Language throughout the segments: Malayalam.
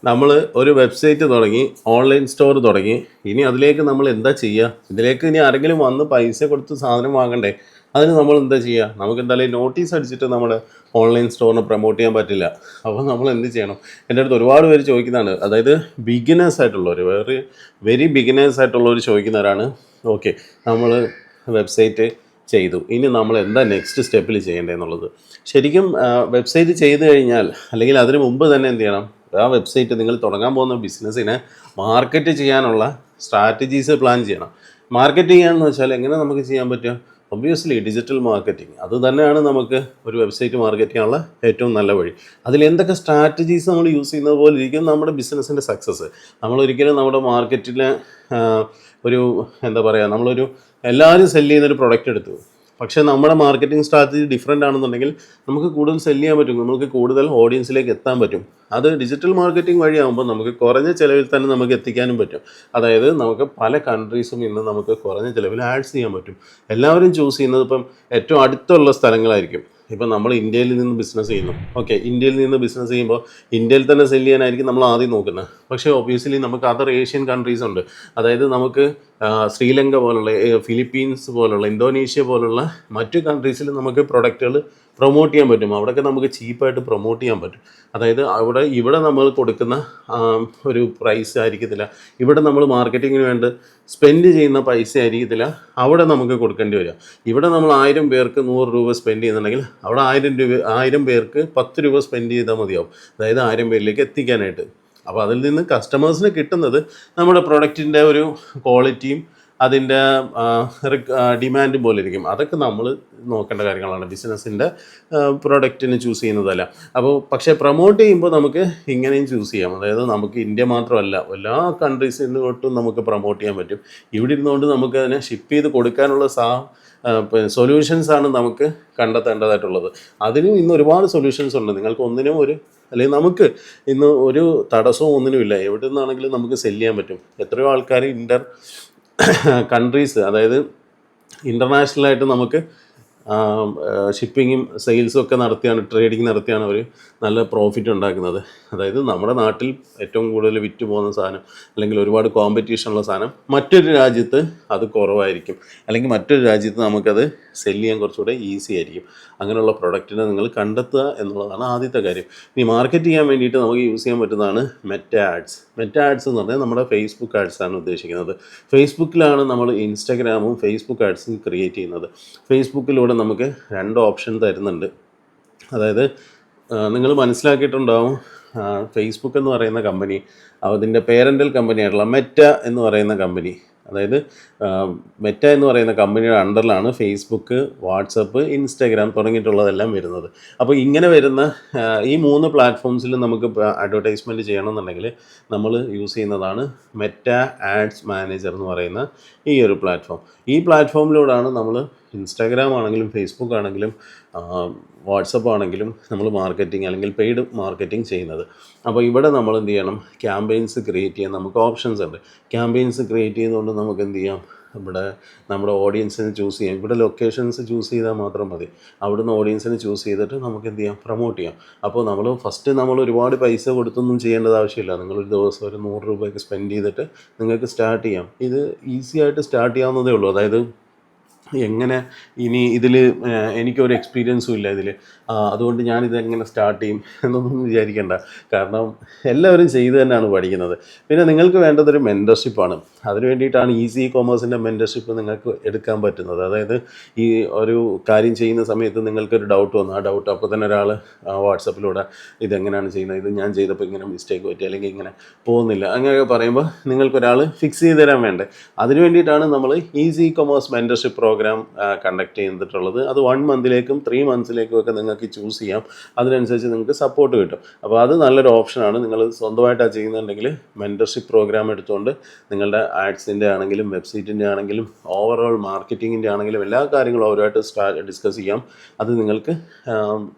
നമ്മൾ ഒരു വെബ്സൈറ്റ് തുടങ്ങി, ഓൺലൈൻ സ്റ്റോർ തുടങ്ങി. ഇനി അതിലേക്ക് നമ്മൾ എന്താ ചെയ്യുക? ഇതിലേക്ക് ഇനി ആരെങ്കിലും വന്ന് പൈസ കൊടുത്ത് സാധനം വാങ്ങണ്ടേ? അതിന് നമ്മൾ എന്താ ചെയ്യുക? നമുക്ക് എന്തായാലും നോട്ടീസ് അടിച്ചിട്ട് നമ്മുടെ ഓൺലൈൻ സ്റ്റോറിനെ പ്രൊമോട്ട് ചെയ്യാൻ പറ്റില്ല. അപ്പോൾ നമ്മൾ എന്ത് ചെയ്യണം? എൻ്റെ അടുത്ത് ഒരുപാട് പേര് ചോദിക്കുന്നതാണ്. അതായത് ബിഗിനേഴ്സ് ആയിട്ടുള്ളവർ, വെരി ബിഗിനേഴ്സ് ആയിട്ടുള്ളവർ ചോദിക്കുന്നവരാണ്. ഓക്കെ, നമ്മൾ വെബ്സൈറ്റ് ചെയ്തു, ഇനി നമ്മൾ എന്താ നെക്സ്റ്റ് സ്റ്റെപ്പിൽ ചെയ്യേണ്ടതെന്നുള്ളത്. ശരിക്കും വെബ്സൈറ്റ് ചെയ്ത് കഴിഞ്ഞാൽ, അല്ലെങ്കിൽ അതിന് മുമ്പ് തന്നെ എന്ത് ചെയ്യണം? ആ വെബ്സൈറ്റ് നിങ്ങൾ തുടങ്ങാൻ പോകുന്ന ബിസിനസ്സിനെ മാർക്കറ്റ് ചെയ്യാനുള്ള സ്ട്രാറ്റജീസ് പ്ലാൻ ചെയ്യണം. മാർക്കറ്റ് ചെയ്യാന്ന് വെച്ചാൽ എങ്ങനെ നമുക്ക് ചെയ്യാൻ പറ്റുക? Obviously digital marketing. അത് തന്നെയാണ് നമുക്ക് ഒരു വെബ്സൈറ്റ് മാർക്കറ്റ് ചെയ്യാനുള്ള ഏറ്റവും നല്ല വഴി. അതിൽ എന്തൊക്കെ സ്ട്രാറ്റജീസ് നമ്മൾ യൂസ് ചെയ്യുന്നത് പോലെ ഇരിക്കും നമ്മുടെ ബിസിനസ്സിൻ്റെ സക്സസ്. നമ്മളൊരിക്കലും നമ്മുടെ മാർക്കറ്റിൽ ഒരു എന്താ പറയുക, നമ്മളൊരു എല്ലാവരും സെല്ല് ചെയ്യുന്നൊരു പ്രൊഡക്റ്റ് എടുത്തു, പക്ഷേ നമ്മുടെ മാർക്കറ്റിംഗ് സ്ട്രാറ്റജി ഡിഫറെൻ്റ് ആണെന്നുണ്ടെങ്കിൽ നമുക്ക് കൂടുതൽ സെല്ല് ചെയ്യാൻ പറ്റും, നമുക്ക് കൂടുതൽ ഓഡിയൻസിലേക്ക് എത്താൻ പറ്റും. അത് ഡിജിറ്റൽ മാർക്കറ്റിംഗ് വഴിയാകുമ്പോൾ നമുക്ക് കുറഞ്ഞ ചിലവിൽ തന്നെ നമുക്ക് എത്തിക്കാനും പറ്റും. അതായത് നമുക്ക് പല കൺട്രീസും ഇന്ന് നമുക്ക് കുറഞ്ഞ ചിലവിൽ ആഡ്സ് ചെയ്യാൻ പറ്റും. എല്ലാവരും ചൂസ് ചെയ്യുന്നത് ഇപ്പം ഏറ്റവും അടുത്തുള്ള സ്ഥലങ്ങളായിരിക്കും. ഇപ്പം നമ്മൾ ഇന്ത്യയിൽ നിന്ന് ബിസിനസ് ചെയ്യുന്നു, ഓക്കെ, ഇന്ത്യയിൽ നിന്ന് ബിസിനസ് ചെയ്യുമ്പോൾ ഇന്ത്യയിൽ തന്നെ സെല്ല് ചെയ്യാനായിരിക്കും നമ്മൾ ആദ്യം നോക്കുന്നത്. പക്ഷേ ഒബ്വിയസ്ലി നമുക്ക് അതർ ഏഷ്യൻ കൺട്രീസ് ഉണ്ട്. അതായത് നമുക്ക് ശ്രീലങ്ക പോലുള്ള, ഫിലിപ്പീൻസ് പോലുള്ള, ഇന്തോനേഷ്യ പോലുള്ള മറ്റു കൺട്രീസിൽ നമുക്ക് പ്രൊഡക്റ്റുകൾ പ്രൊമോട്ട് ചെയ്യാൻ പറ്റും. അവിടെയൊക്കെ നമുക്ക് ചീപ്പായിട്ട് പ്രൊമോട്ട് ചെയ്യാൻ പറ്റും. അതായത് ഇവിടെ നമ്മൾ കൊടുക്കുന്ന ഒരു പ്രൈസ് ആയിരിക്കത്തില്ല, ഇവിടെ നമ്മൾ മാർക്കറ്റിങ്ങിന് വേണ്ടി സ്പെൻഡ് ചെയ്യുന്ന പൈസ ആയിരിക്കത്തില്ല അവിടെ നമുക്ക് കൊടുക്കേണ്ടി വരിക. ഇവിടെ നമ്മൾ 1000 പേർക്ക് 100 രൂപ സ്പെൻഡ് ചെയ്യുന്നുണ്ടെങ്കിൽ അവിടെ 1000 പേർക്ക് 10 രൂപ സ്പെൻഡ് ചെയ്താൽ മതിയാവും. അതായത് 1000 പേരിലേക്ക് എത്തിക്കാനായിട്ട്. അപ്പോൾ അതിൽ നിന്ന് കസ്റ്റമേഴ്സിന് കിട്ടുന്നത് നമ്മുടെ പ്രൊഡക്റ്റിൻ്റെ ഒരു ക്വാളിറ്റിയും അതിൻ്റെ ഡിമാൻഡും പോലെ ഇരിക്കും. അതൊക്കെ നമ്മൾ നോക്കേണ്ട കാര്യങ്ങളാണ് ബിസിനസ്സിൻ്റെ പ്രൊഡക്റ്റിന് ചൂസ് ചെയ്യുന്നതല്ല. അപ്പോൾ പക്ഷേ പ്രൊമോട്ട് ചെയ്യുമ്പോൾ നമുക്ക് ഇങ്ങനെയും ചൂസ് ചെയ്യാം. അതായത് നമുക്ക് ഇന്ത്യ മാത്രമല്ല, എല്ലാ കൺട്രീസിലോട്ടും നമുക്ക് പ്രൊമോട്ട് ചെയ്യാൻ പറ്റും. ഇവിടെ ഇരുന്നുകൊണ്ട് നമുക്ക് അതിനെ ഷിപ്പ് ചെയ്ത് കൊടുക്കാനുള്ള സൊല്യൂഷൻസാണ് നമുക്ക് കണ്ടെത്തേണ്ടതായിട്ടുള്ളത്. അതിനും ഇന്ന് ഒരുപാട് സൊല്യൂഷൻസ് ഉണ്ട്. നിങ്ങൾക്ക് ഒന്നിനും അല്ലെങ്കിൽ നമുക്ക് ഇന്ന് ഒരു തടസ്സവും ഒന്നിനുമില്ല. എവിടെ നിന്നാണെങ്കിലും നമുക്ക് സെല്ല് ചെയ്യാൻ പറ്റും. എത്രയോ ആൾക്കാർ കൺട്രീസ്, അതായത് ഇൻ്റർനാഷണലായിട്ട് നമുക്ക് ഷിപ്പിങ്ങും സെയിൽസും ഒക്കെ നടത്തിയാണ്, ട്രേഡിങ് നടത്തിയാണ് അവർ നല്ല പ്രോഫിറ്റ് ഉണ്ടാക്കുന്നത്. അതായത് നമ്മുടെ നാട്ടിൽ ഏറ്റവും കൂടുതൽ വിറ്റ് പോകുന്ന സാധനം, അല്ലെങ്കിൽ ഒരുപാട് കോമ്പറ്റീഷനുള്ള സാധനം മറ്റൊരു രാജ്യത്ത് അത് കുറവായിരിക്കും, അല്ലെങ്കിൽ മറ്റൊരു രാജ്യത്ത് നമുക്കത് സെല്ല് ചെയ്യാൻ കുറച്ചുകൂടെ ഈസി ആയിരിക്കും. അങ്ങനെയുള്ള പ്രൊഡക്റ്റിനെ നിങ്ങൾ കണ്ടെത്തുക എന്നുള്ളതാണ് ആദ്യത്തെ കാര്യം. ഇനി മാർക്കറ്റ് ചെയ്യാൻ വേണ്ടിയിട്ട് നമുക്ക് യൂസ് ചെയ്യാൻ പറ്റുന്നതാണ് മെറ്റാ ആഡ്സ്. മെറ്റാ ആഡ്സ് എന്ന് പറഞ്ഞാൽ നമ്മുടെ ഫേസ്ബുക്ക് ആഡ്സാണ് ഉദ്ദേശിക്കുന്നത്. ഫേസ്ബുക്കിലാണ് നമ്മൾ ഇൻസ്റ്റാഗ്രാമും ഫേസ്ബുക്ക് ആഡ്സും ക്രിയേറ്റ് ചെയ്യുന്നത്. ഫേസ്ബുക്കിലൂടെ നമുക്ക് 2 ഓപ്ഷൻ തരുന്നുണ്ട്. അതായത് നിങ്ങൾ മനസ്സിലാക്കിയിട്ടുണ്ടാവും, ഫേസ്ബുക്ക് എന്ന് പറയുന്ന കമ്പനി, അതിൻ്റെ പേരൻ്റൽ കമ്പനിയായിട്ടുള്ള മെറ്റ എന്ന് പറയുന്ന കമ്പനി, അതായത് മെറ്റ എന്ന് പറയുന്ന കമ്പനിയുടെ അണ്ടറിലാണ് ഫേസ്ബുക്ക്, വാട്സപ്പ്, ഇൻസ്റ്റാഗ്രാം തുടങ്ങിയിട്ടുള്ളതെല്ലാം വരുന്നത്. അപ്പോൾ ഇങ്ങനെ വരുന്ന ഈ 3 പ്ലാറ്റ്ഫോംസിൽ നമുക്ക് അഡ്വർടൈസ്മെൻറ്റ് ചെയ്യണമെന്നുണ്ടെങ്കിൽ നമ്മൾ യൂസ് ചെയ്യുന്നതാണ് മെറ്റ ആഡ്സ് മാനേജർ എന്ന് പറയുന്ന ഈ ഒരു പ്ലാറ്റ്ഫോം. ഈ പ്ലാറ്റ്ഫോമിലൂടെയാണ് നമ്മൾ ഇൻസ്റ്റാഗ്രാം ആണെങ്കിലും ഫേസ്ബുക്ക് ആണെങ്കിലും വാട്സപ്പ് ആണെങ്കിലും നമ്മൾ മാർക്കറ്റിംഗ് അല്ലെങ്കിൽ പെയ്ഡ് മാർക്കറ്റിംഗ് ചെയ്യുന്നത്. അപ്പോൾ ഇവിടെ നമ്മൾ എന്ത് ചെയ്യണം? ക്യാമ്പയിൻസ് ക്രിയേറ്റ് ചെയ്യാൻ നമുക്ക് ഓപ്ഷൻസ് ഉണ്ട്. ക്യാമ്പയിൻസ് ക്രിയേറ്റ് ചെയ്യുന്നതുകൊണ്ട് നമുക്ക് എന്ത് ചെയ്യാം? ഇവിടെ നമ്മുടെ ഓഡിയൻസിനെ ചൂസ് ചെയ്യാം. ഇവിടെ ലൊക്കേഷൻസ് ചൂസ് ചെയ്താൽ മാത്രം മതി. അവിടുന്ന് ഓഡിയൻസിനെ ചൂസ് ചെയ്തിട്ട് നമുക്ക് എന്ത് ചെയ്യാം? പ്രൊമോട്ട് ചെയ്യാം. അപ്പോൾ നമ്മൾ ഒരുപാട് പൈസ കൊടുത്തൊന്നും ചെയ്യേണ്ടത് ആവശ്യമില്ല. നിങ്ങളൊരു ദിവസം ഒരു 100 രൂപയ്ക്ക് സ്പെൻഡ് ചെയ്തിട്ട് നിങ്ങൾക്ക് സ്റ്റാർട്ട് ചെയ്യാം. ഇത് ഈസി ആയിട്ട് സ്റ്റാർട്ട് ചെയ്യാവുന്നതേ ഉള്ളൂ. അതായത് എങ്ങനെ ഇനി ഇതിൽ എനിക്കൊരു എക്സ്പീരിയൻസും ഇല്ല ഇതിൽ, അതുകൊണ്ട് ഞാനിതെങ്ങനെ സ്റ്റാർട്ട് ചെയ്യും എന്നൊന്നും വിചാരിക്കേണ്ട. കാരണം എല്ലാവരും ചെയ്ത് തന്നെയാണ് പഠിക്കുന്നത്. പിന്നെ നിങ്ങൾക്ക് വേണ്ടതൊരു മെൻറ്റർഷിപ്പാണ്. അതിന് വേണ്ടിയിട്ടാണ് ഈസി കൊമേഴ്സിൻ്റെ മെൻറ്റർഷിപ്പ് നിങ്ങൾക്ക് എടുക്കാൻ പറ്റുന്നത്. അതായത് ഈ ഒരു കാര്യം ചെയ്യുന്ന സമയത്ത് നിങ്ങൾക്കൊരു ഡൗട്ട് വന്നു, ആ ഡൗട്ട് അപ്പോൾ തന്നെ ഒരാൾ വാട്സപ്പിലൂടെ ഇതെങ്ങനെയാണ് ചെയ്യുന്നത്, ഇത് ഞാൻ ചെയ്തപ്പോൾ ഇങ്ങനെ മിസ്റ്റേക്ക് പറ്റി, അല്ലെങ്കിൽ ഇങ്ങനെ പോകുന്നില്ല, അങ്ങനെയൊക്കെ പറയുമ്പോൾ നിങ്ങൾക്കൊരാൾ ഫിക്സ് ചെയ്ത് തരാൻ വേണ്ടേ. അതിന് വേണ്ടിയിട്ടാണ് നമ്മൾ easy commerce mentorship program conduct ചെയ്തിട്ടുള്ളത്. അത് 1 മന്തിലേക്കും 3 മന്ത്സിലേക്കും ഒക്കെ നിങ്ങൾക്ക് ചൂസ് ചെയ്യാം. അതിനനുസരിച്ച് നിങ്ങൾക്ക് സപ്പോർട്ട് കിട്ടും. അപ്പോൾ അത് നല്ലൊരു ഓപ്ഷനാണ്. നിങ്ങൾ സ്വന്തമായിട്ടാണ് ചെയ്യുന്നുണ്ടെങ്കിൽ മെൻറ്റർഷിപ്പ് പ്രോഗ്രാം എടുത്തുകൊണ്ട് നിങ്ങളുടെ ആഡ്സിൻ്റെ ആണെങ്കിലും വെബ്സൈറ്റിൻ്റെ ആണെങ്കിലും ഓവറോൾ മാർക്കറ്റിങ്ങിൻ്റെ ആണെങ്കിലും എല്ലാ കാര്യങ്ങളും അവരുമായിട്ട് ഡിസ്കസ് ചെയ്യാം. അത് നിങ്ങൾക്ക്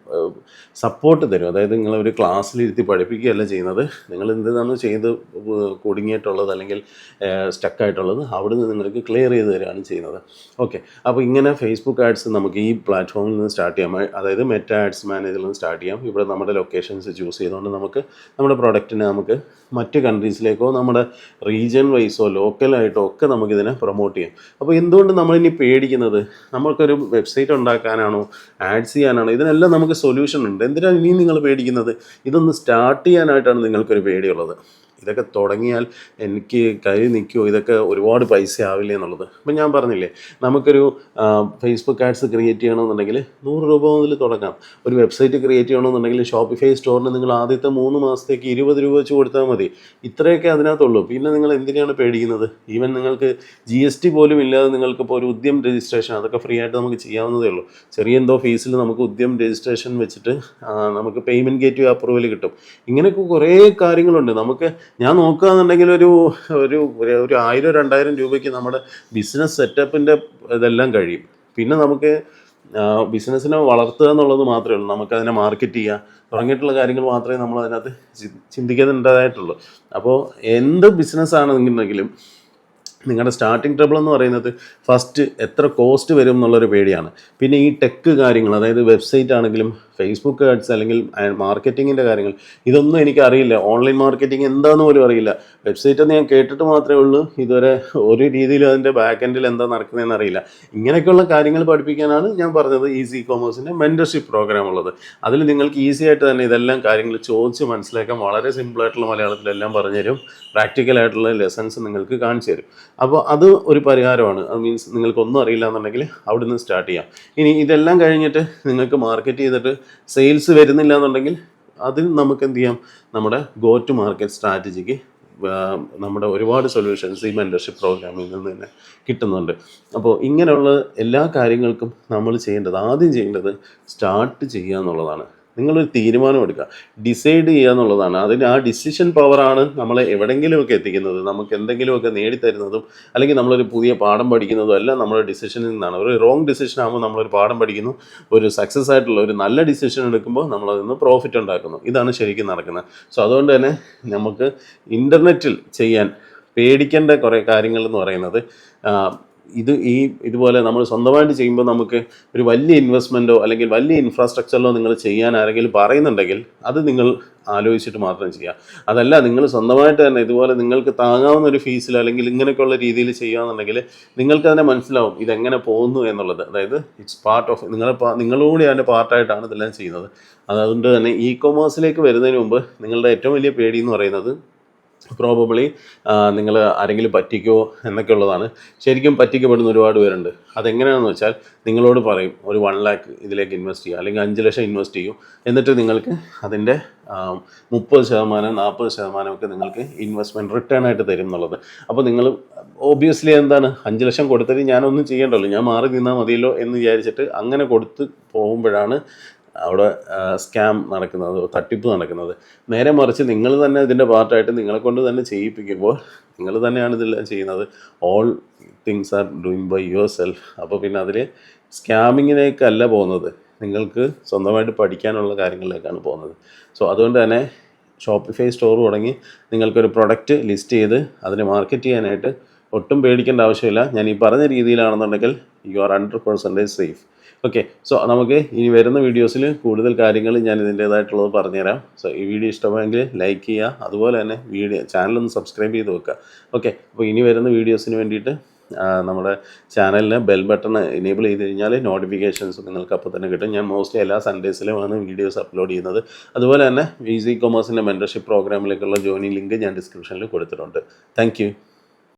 സപ്പോർട്ട് തരും. അതായത് നിങ്ങളൊരു ക്ലാസ്സിലിരുത്തി പഠിപ്പിക്കുകയല്ല ചെയ്യുന്നത്. നിങ്ങൾ എന്താണ് ചെയ്ത് കുടുങ്ങിയിട്ടുള്ളത് അല്ലെങ്കിൽ സ്റ്റക്കായിട്ടുള്ളത് അവിടുന്ന് നിങ്ങൾക്ക് ക്ലിയർ ചെയ്ത് തരികയാണ് ചെയ്യുന്നത്. ഓക്കെ, അപ്പോൾ ഇങ്ങനെ ഫേസ്ബുക്ക് ആഡ്സ് നമുക്ക് ഈ പ്ലാറ്റ്ഫോമിൽ നിന്ന് സ്റ്റാർട്ട് ചെയ്യാം. അതായത് മെറ്റ ആഡ്സ് മാനേജറിൽ നിന്ന് സ്റ്റാർട്ട് ചെയ്യാം. ഇവിടെ നമ്മുടെ ലൊക്കേഷൻസ് ചൂസ് ചെയ്തുകൊണ്ട് നമുക്ക് നമ്മുടെ പ്രൊഡക്റ്റിനെ നമുക്ക് മറ്റ് കൺട്രീസിലേക്കോ നമ്മുടെ റീജിയൻ വൈസോ ലോക്കലായിട്ടോ ഒക്കെ നമുക്കിതിനെ പ്രൊമോട്ട് ചെയ്യാം. അപ്പോൾ എന്തുകൊണ്ട് നമ്മളിനി പേടിക്കുന്നത്? നമ്മൾക്കൊരു വെബ്സൈറ്റ് ഉണ്ടാക്കാനാണോ, ആഡ്സ് ചെയ്യാനാണോ? ഇതിനെല്ലാം നമുക്ക് സൊല്യൂഷൻ ഉണ്ട്. എന്തിനാണ് ഇനിയും നിങ്ങൾ പേടിക്കുന്നത്? ഇതൊന്ന് സ്റ്റാർട്ട് ചെയ്യാനായിട്ടാണ് നിങ്ങൾക്കൊരു പേടിയുള്ളത്. ഇതൊക്കെ തുടങ്ങിയാൽ എനിക്ക് കൈ നിൽക്കുമോ, ഇതൊക്കെ ഒരുപാട് പൈസ ആവില്ലേ എന്നുള്ളത്. അപ്പം ഞാൻ പറഞ്ഞില്ലേ, നമുക്കൊരു ഫേസ്ബുക്ക് ആഡ്സ് ക്രിയേറ്റ് ചെയ്യണമെന്നുണ്ടെങ്കിൽ 100 രൂപ മുതൽ തുടങ്ങാം. ഒരു വെബ്സൈറ്റ് ക്രിയേറ്റ് ചെയ്യണമെന്നുണ്ടെങ്കിൽ ഷോപ്പിഫൈ സ്റ്റോറിന് നിങ്ങൾ ആദ്യത്തെ 3 മാസത്തേക്ക് 20 രൂപ വെച്ച് കൊടുത്താൽ മതി. ഇത്രയൊക്കെ അതിനകത്തുള്ളൂ. പിന്നെ നിങ്ങൾ എന്തിനാണ് പേടിക്കുന്നത്? ഈവൻ നിങ്ങൾക്ക് GST പോലും ഇല്ലാതെ നിങ്ങൾക്കിപ്പോൾ ഒരു ഉദ്യം രജിസ്ട്രേഷൻ, അതൊക്കെ ഫ്രീ ആയിട്ട് നമുക്ക് ചെയ്യാവുന്നതേ ഉള്ളൂ. ചെറിയ എന്തോ ഫീസിൽ നമുക്ക് ഉദ്യം രജിസ്ട്രേഷൻ വെച്ചിട്ട് നമുക്ക് പേയ്മെൻറ്റ് ഗേറ്റ് വേ അപ്രൂവൽ കിട്ടും. ഇങ്ങനെയൊക്കെ കുറേ കാര്യങ്ങളുണ്ട്. നമുക്ക് ഞാൻ നോക്കുകയാണെന്നുണ്ടെങ്കിൽ ഒരു 1000-2000 രൂപയ്ക്ക് നമ്മുടെ ബിസിനസ് സെറ്റപ്പിൻ്റെ ഇതെല്ലാം കഴിയും. പിന്നെ നമുക്ക് ബിസിനസ്സിനെ വളർത്തുക എന്നുള്ളത് മാത്രമേ ഉള്ളൂ. നമുക്കതിനെ മാർക്കറ്റ് ചെയ്യുക തുടങ്ങിയിട്ടുള്ള കാര്യങ്ങൾ മാത്രമേ നമ്മൾ അതിനകത്ത് ചിന്തിക്കേണ്ടതായിട്ടുള്ളൂ. അപ്പോൾ എന്ത് ബിസിനസ്സാണെന്നുണ്ടെങ്കിലും നിങ്ങളുടെ സ്റ്റാർട്ടിങ് ട്രബിൾ എന്ന് പറയുന്നത് ഫസ്റ്റ് എത്ര കോസ്റ്റ് വരും എന്നുള്ളൊരു പേടിയാണ്. പിന്നെ ഈ ടെക്ക് കാര്യങ്ങൾ, അതായത് വെബ്സൈറ്റ് ആണെങ്കിലും ഫേസ്ബുക്ക് ആഡ്സ് അല്ലെങ്കിൽ മാർക്കറ്റിങ്ങിൻ്റെ കാര്യങ്ങൾ, ഇതൊന്നും എനിക്കറിയില്ല. ഓൺലൈൻ മാർക്കറ്റിംഗ് എന്താണെന്ന് പോലും അറിയില്ല. വെബ്സൈറ്റ് എന്ന് ഞാൻ കേട്ടിട്ട് മാത്രമേ ഉള്ളൂ. ഇതുവരെ ഒരു രീതിയിലും അതിൻ്റെ ബാക്ക് എൻഡിൽ എന്താ നടക്കുന്നതെന്ന് അറിയില്ല. ഇങ്ങനെയൊക്കെയുള്ള കാര്യങ്ങൾ പഠിപ്പിക്കാനാണ് ഞാൻ പറഞ്ഞത് ഈസി കോമേഴ്സിൻ്റെ മെൻറ്റർഷിപ്പ് പ്രോഗ്രാം ഉള്ളത്. അതിൽ നിങ്ങൾക്ക് ഈസി ആയിട്ട് തന്നെ ഇതെല്ലാം കാര്യങ്ങൾ ചോദിച്ച് മനസ്സിലാക്കാൻ വളരെ സിമ്പിളായിട്ടുള്ള മലയാളത്തിലെല്ലാം പറഞ്ഞുതരും. പ്രാക്ടിക്കലായിട്ടുള്ള ലെസൺസ് നിങ്ങൾക്ക് കാണിച്ചു തരും. അപ്പോൾ അത് ഒരു പരിഹാരമാണ്. അത് മീൻസ് നിങ്ങൾക്കൊന്നും അറിയില്ല എന്നുണ്ടെങ്കിൽ അവിടെ നിന്ന് സ്റ്റാർട്ട് ചെയ്യാം. ഇനി ഇതെല്ലാം കഴിഞ്ഞിട്ട് നിങ്ങൾക്ക് മാർക്കറ്റ് ചെയ്തിട്ട് സെയിൽസ് വരുന്നില്ല എന്നുണ്ടെങ്കിൽ അതിൽ നമുക്ക് എന്ത് ചെയ്യാം? നമ്മുടെ ഗോ ടു മാർക്കറ്റ് സ്ട്രാറ്റജിക്ക് നമ്മുടെ ഒരുപാട് സൊല്യൂഷൻസ് ഈ മെൻറ്റർഷിപ്പ് പ്രോഗ്രാമിൽ നിന്ന് തന്നെ കിട്ടുന്നുണ്ട്. അപ്പോൾ ഇങ്ങനെയുള്ള എല്ലാ കാര്യങ്ങൾക്കും നമ്മൾ ആദ്യം ചെയ്യേണ്ടത് സ്റ്റാർട്ട് ചെയ്യുക എന്നുള്ളതാണ്. നിങ്ങളൊരു തീരുമാനം എടുക്കുക, ഡിസൈഡ് ചെയ്യുക എന്നുള്ളതാണ്. അതിന് ആ ഡിസിഷൻ പവറാണ് നമ്മളെ എവിടെയെങ്കിലുമൊക്കെ എത്തിക്കുന്നത്. നമുക്ക് എന്തെങ്കിലുമൊക്കെ നേടിത്തരുന്നതും അല്ലെങ്കിൽ നമ്മളൊരു പുതിയ പാഠം പഠിക്കുന്നതും എല്ലാം നമ്മുടെ ഡിസിഷനിൽ നിന്നാണ്. ഒരു റോങ് ഡിസിഷൻ ആകുമ്പോൾ നമ്മളൊരു പാഠം പഠിക്കുന്നു, ഒരു സക്സസ് ആയിട്ടുള്ള ഒരു നല്ല ഡിസിഷൻ എടുക്കുമ്പോൾ നമ്മളതിൽ നിന്ന് പ്രോഫിറ്റ് ഉണ്ടാക്കുന്നു. ഇതാണ് ശരിക്കും നടക്കുന്നത്. സോ അതുകൊണ്ട് തന്നെ നമുക്ക് ഇൻ്റർനെറ്റിൽ ചെയ്യാൻ പേടിക്കേണ്ട കുറേ കാര്യങ്ങൾ എന്ന് പറയുന്നത് ഇതുപോലെ നമ്മൾ സ്വന്തമായിട്ട് ചെയ്യുമ്പോൾ നമുക്ക് ഒരു വലിയ ഇൻവെസ്റ്റ്മെൻറ്റോ അല്ലെങ്കിൽ വലിയ ഇൻഫ്രാസ്ട്രക്ചറിലോ നിങ്ങൾ ചെയ്യാൻ ആരെങ്കിലും പറയുന്നുണ്ടെങ്കിൽ അത് നിങ്ങൾ ആലോചിച്ചിട്ട് മാത്രം ചെയ്യുക. അതല്ല, നിങ്ങൾ സ്വന്തമായിട്ട് തന്നെ ഇതുപോലെ നിങ്ങൾക്ക് താങ്ങാവുന്ന ഒരു ഫീസിൽ അല്ലെങ്കിൽ ഇങ്ങനെയൊക്കെയുള്ള രീതിയിൽ ചെയ്യുകയാണെന്നുണ്ടെങ്കിൽ നിങ്ങൾക്ക് തന്നെ മനസ്സിലാവും ഇതെങ്ങനെ പോകുന്നു എന്നുള്ളത്. അതായത് ഇറ്റ്സ് പാർട്ട് ഓഫ് നിങ്ങളൂടെ അതിൻ്റെ പാർട്ടായിട്ടാണ് ഇതെല്ലാം ചെയ്യുന്നത്. അതുകൊണ്ട് തന്നെ ഇ കൊമേഴ്സിലേക്ക് വരുന്നതിന് മുമ്പ് നിങ്ങളുടെ ഏറ്റവും വലിയ പേടി എന്ന് പറയുന്നത് പ്രോബബ്ലി നിങ്ങൾ ആരെങ്കിലും പറ്റിക്കോ എന്നൊക്കെ ഉള്ളതാണ്. ശരിക്കും പറ്റിക്കപ്പെടുന്ന ഒരുപാട് പേരുണ്ട്. അതെങ്ങനെയാണെന്ന് വെച്ചാൽ നിങ്ങളോട് പറയും ഒരു 1 lakh ഇതിലേക്ക് ഇൻവെസ്റ്റ് ചെയ്യുക അല്ലെങ്കിൽ 5 ലക്ഷം ഇൻവെസ്റ്റ് ചെയ്യൂ, എന്നിട്ട് നിങ്ങൾക്ക് അതിൻ്റെ 30%, 40% ഒക്കെ നിങ്ങൾക്ക് ഇൻവെസ്റ്റ്മെൻറ്റ് റിട്ടേൺ ആയിട്ട് തരും എന്നുള്ളത്. അപ്പോൾ നിങ്ങൾ ഓബിയസ്ലി എന്താണ്, 5 ലക്ഷം കൊടുത്തിട്ട് ഞാനൊന്നും ചെയ്യേണ്ടല്ലോ, ഞാൻ മാറി നിന്നാൽ മതിയല്ലോ എന്ന് വിചാരിച്ചിട്ട് അങ്ങനെ കൊടുത്ത് പോകുമ്പോഴാണ് അവിടെ സ്കാം നടക്കുന്നത്, തട്ടിപ്പ് നടക്കുന്നത്. നേരെ മറിച്ച് നിങ്ങൾ തന്നെ ഇതിൻ്റെ പാർട്ടായിട്ട് നിങ്ങളെ കൊണ്ട് തന്നെ ചെയ്യിപ്പിക്കുമ്പോൾ നിങ്ങൾ തന്നെയാണ് ഇതെല്ലാം ചെയ്യുന്നത്. All things are doing by yourself. അപ്പോൾ പിന്നെ അതിൽ സ്കാമിങ്ങിലേക്കല്ല പോകുന്നത്, നിങ്ങൾക്ക് സ്വന്തമായിട്ട് പഠിക്കാനുള്ള കാര്യങ്ങളിലേക്കാണ് പോകുന്നത്. സോ അതുകൊണ്ട് തന്നെ ഷോപ്പിഫൈ സ്റ്റോർ തുടങ്ങി നിങ്ങൾക്കൊരു പ്രൊഡക്റ്റ് ലിസ്റ്റ് ചെയ്ത് അതിനെ മാർക്കറ്റ് ചെയ്യാനായിട്ട് ഒട്ടും പേടിക്കേണ്ട ആവശ്യമില്ല. ഞാൻ ഈ പറഞ്ഞ രീതിയിലാണെന്നുണ്ടെങ്കിൽ you are 100% safe. Okay, so നമുക്ക് ഇനി വരുന്ന വീഡിയോസിൽ കൂടുതൽ കാര്യങ്ങൾ ഞാൻ ഇതിൻ്റേതായിട്ടുള്ളത് പറഞ്ഞുതരാം. സോ ഈ വീഡിയോ ഇഷ്ടമായെങ്കിൽ ലൈക്ക് ചെയ്യുക, അതുപോലെ തന്നെ ചാനലൊന്ന് സബ്സ്ക്രൈബ് ചെയ്ത് വെക്കുക. ഓക്കെ, അപ്പോൾ ഇനി വരുന്ന വീഡിയോസിന് വേണ്ടിയിട്ട് നമ്മുടെ ചാനലിന് ബെൽ ബട്ടൺ എനേബിൾ ചെയ്ത് കഴിഞ്ഞാൽ നോട്ടിഫിക്കേഷൻസ് നിങ്ങൾക്ക് അപ്പോൾ തന്നെ കിട്ടും. ഞാൻ മോസ്റ്റ്ലി എല്ലാ സൺഡേസിലുമാണ് വീഡിയോസ് അപ്ലോഡ് ചെയ്യുന്നത്. അതുപോലെ തന്നെ ഈസി കൊമേഴ്സിൻ്റെ മെൻറ്റർഷിപ്പ് പ്രോഗ്രാമിലേക്കുള്ള ജോയിനിങ് ലിങ്ക് ഞാൻ ഡിസ്ക്രിപ്ഷനിൽ കൊടുത്തിട്ടുണ്ട്. Thank you.